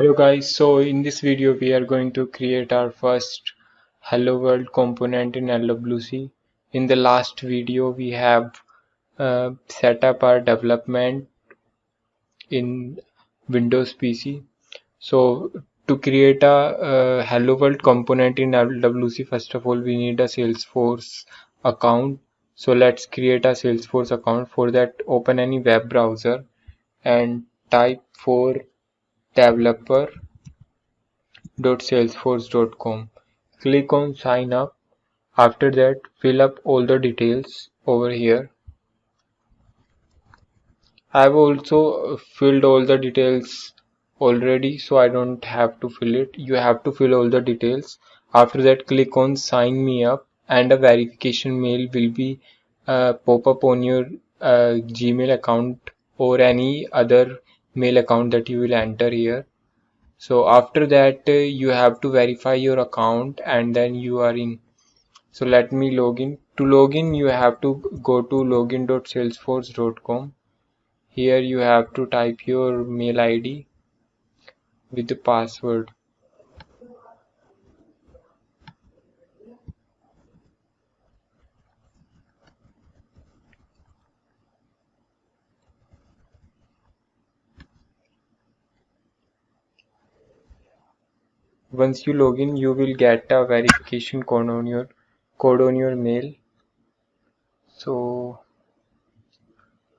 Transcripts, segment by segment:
Hello guys, so in this video we are going to create our first Hello World component in LWC. In the last video we have set up our development in Windows PC. So to create a Hello World component in LWC, first of all we need a Salesforce account. So let's create a Salesforce account. For that, open any web browser and type for developer.salesforce.com. Click on sign up. After that, fill up all the details over here. I've also filled all the details already, so I don't have to fill it. You have to fill all the details. After that, click on sign me up and a verification mail will be pop up on your Gmail account or any other mail account that you will enter here. So after that you have to verify your account and then you are in. So let me log in. To log in you have to go to login.salesforce.com. Here you have to type your mail ID with the password. Once you log in you will get a verification code on your mail. So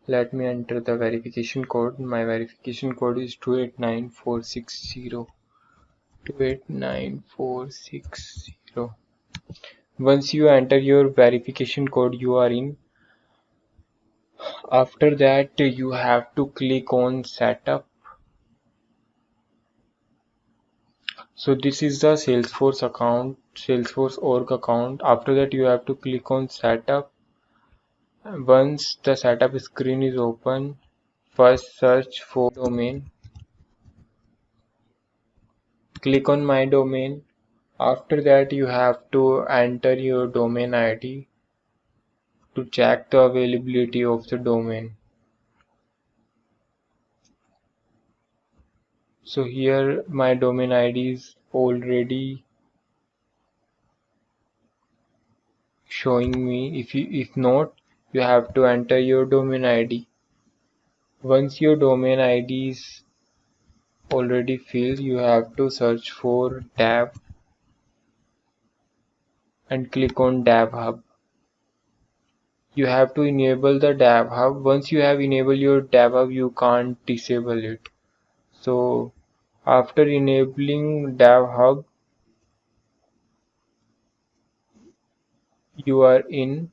let me enter the verification code. My verification code is 289460. 289460. Once you enter your verification code, you are in. After that, you have to click on setup. So this is the Salesforce account, Salesforce Org account. After that, you have to click on setup. Once the setup screen is open, first search for domain. Click on my domain. After that, you have to enter your domain ID to check the availability of the domain. So here my domain ID is already showing me. If not, you have to enter your domain ID. Once your domain ID is already filled, you have to search for dev and click on dev hub. You have to enable the dev hub. Once you have enabled your dev hub, you can't disable it. So after enabling dev hub, you are in.